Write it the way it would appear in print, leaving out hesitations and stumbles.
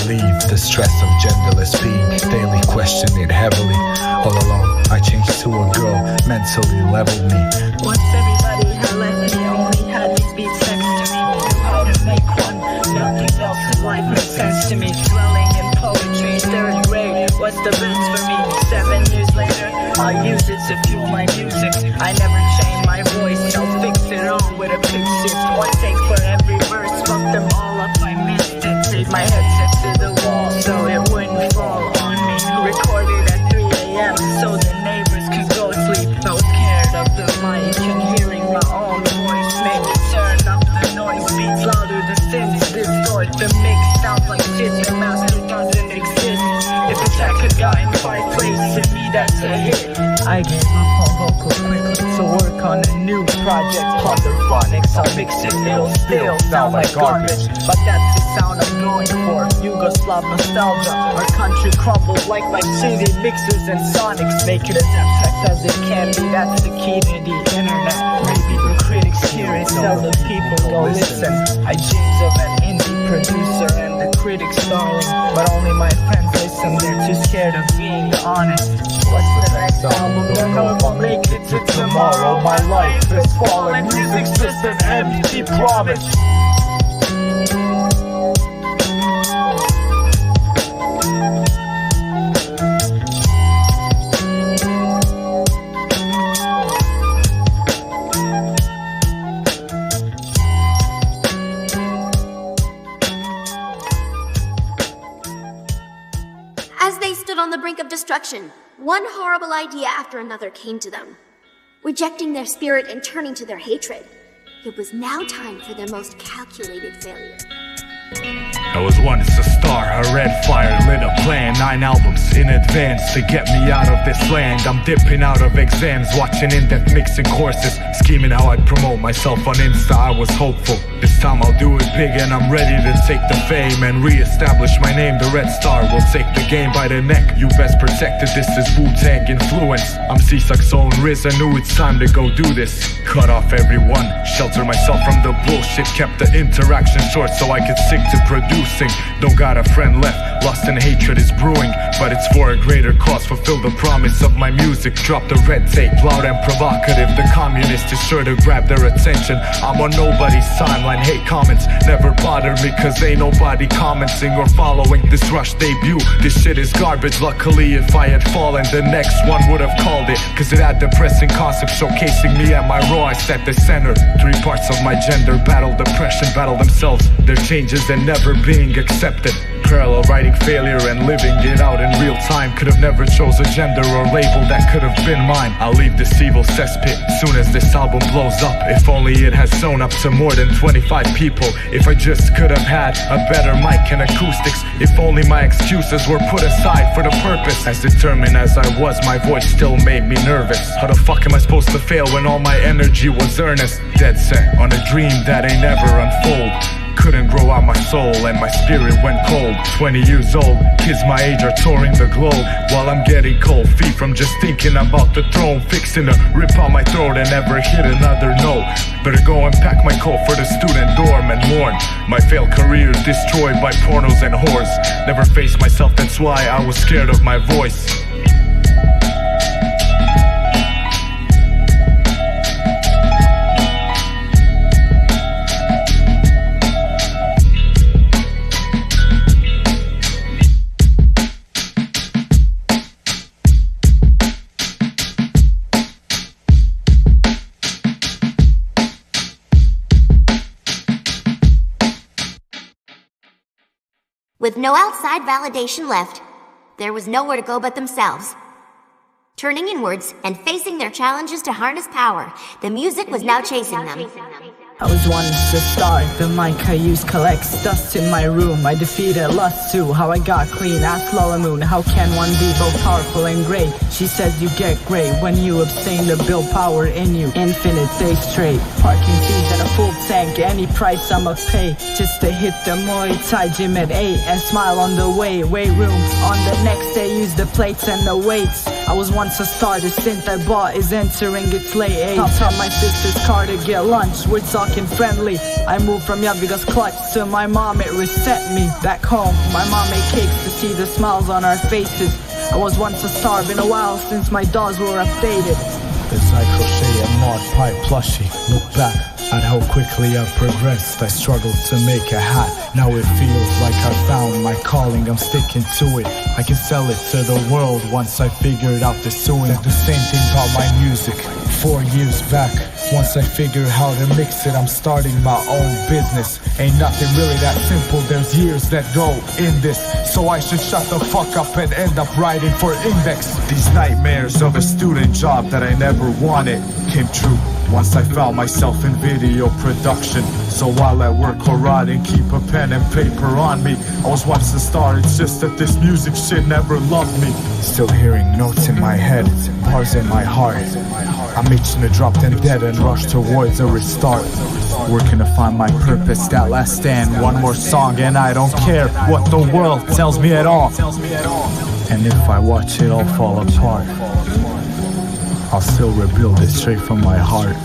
relieve the stress of genderless being. Daily question it heavily. All alone, I changed to a girl, mentally leveled me. Once everybody had left me, only had these beats next to me. Knew how to make one, nothing else in life made sense to me. Dwelling in poetry, third grade was the best for me. 7 years later, I'll use it to fuel my music. I never change my voice, I'll fix it all with a pixie. One take for every verse, fuck them all up, I missed it. Take my headset to the wall so it wouldn't fall on me. Recorded at 3 a.m. so the neighbors could go sleep. No scared of the mic and hearing my own voice. Made me turn up the noise, beats louder, the synths distort. The mix sounds like shit, the master doesn't exist. If a track had gotten 5 plays, to me that's a hit. I gave up on vocals quickly to work on a new project called the Phonics. I'll mix it, it'll still sound like garbage, but that's the sound I'm going for. Yugoslav nostalgia, our country crumbles like my city mixers and sonics. Make it as abstract as it can be, that's the key to the internet. Maybe the critics hear it, tell the people go listen. I dreams of an indie producer and the critics stalling, but only my friends listen, they're too scared of being honest. What's the next album? Don't know if I'll make it to tomorrow. My life is falling, music's just an empty promise. As they stood on the brink of destruction, one horrible idea after another came to them. Rejecting their spirit and turning to their hatred, it was now time for their most calculated failure. I was once a star, a red fire lit a plan. 9 albums in advance to get me out of this land. I'm dipping out of exams, watching in-depth mixing courses, scheming how I'd promote myself on Insta. I was hopeful, this time I'll do it big, and I'm ready to take the fame and re-establish my name. The Red Star will take the game by the neck. You best protected, this is Wu-Tang influence. I'm C-Suck's own Riz, I knew it's time to go do this. Cut off everyone, shelter myself from the bullshit, kept the interaction short so I could stick to producing. Don't got a friend left, lust and hatred is brewing, but it's for a greater cause. Fulfill the promise of my music, drop the red tape, loud and provocative. The communist is sure to grab their attention. I'm on nobody's timeline, hate comments never bother me, cause ain't nobody commenting or following this rush debut. This shit is garbage, luckily if I had fallen, the next one would have called it, cause it had depressing concepts showcasing me at my raw. I set the center, 3 parts of my gender, battle depression, battle themselves, their changes and never being accepted. Parallel writing failure and living it out in real time. Could have never chose a gender or label that could have been mine. I'll leave this evil cesspit soon as this album blows up. If only it has shown up to more than 25 people. If I just could have had a better mic and acoustics. If only my excuses were put aside for the purpose. As determined as I was, my voice still made me nervous. How the fuck am I supposed to fail when all my energy was earnest? Dead set on a dream that ain't never unfold. Couldn't grow out my soul and my spirit went cold. 20 years old, kids my age are touring the globe, while I'm getting cold feet from just thinking about the throne. Fixing to rip out my throat and never hit another note. Better go and pack my coat for the student dorm and mourn my failed career destroyed by pornos and whores. Never faced myself, that's why I was scared of my voice. With no outside validation left, there was nowhere to go but themselves. Turning inwards and facing their challenges to harness power, the music was now chasing them. I was once a star, the mic I use collects dust in my room. I defeated lust too, how I got clean. Ask Lola Moon, how can one be both powerful and great? She says you get great when you abstain to build power in you. Infinite days straight, parking fees and a full tank. Any price I'ma pay, just to hit the Muay Thai gym at 8 and smile on the way. Weight room, on the next day use the plates and the weights. I was once a star, the synth I bought is entering its late age. Hopped on my sister's car to get lunch, we're talking talking friendly. I moved from Yaviga's clutch to my mom, it reset me. Back home, my mom made cakes to see the smiles on our faces. I was once a star, been a while since my dolls were updated. As I crochet a mod pipe plushie, look back at how quickly I've progressed. I struggled to make a hat, now it feels like I found my calling, I'm sticking to it. I can sell it to the world once I figured out the sewing. The same thing about my music, 4 years back. Once I figure how to mix it, I'm starting my own business. Ain't nothing really that simple, there's years that go in this. So I should shut the fuck up and end up writing for Index. These nightmares of a student job that I never wanted came true once I found myself in video production. So while at work or riding, keep a pen and paper on me. I was once a star, it's just that this music shit never loved me. Still hearing notes in my head, bars in my heart. I'm itching to drop them dead and rush towards a restart. Working to find my purpose, that last stand. One more song and I don't care what the world tells me at all. And if I watch it all fall apart, I'll still rebuild it straight from my heart.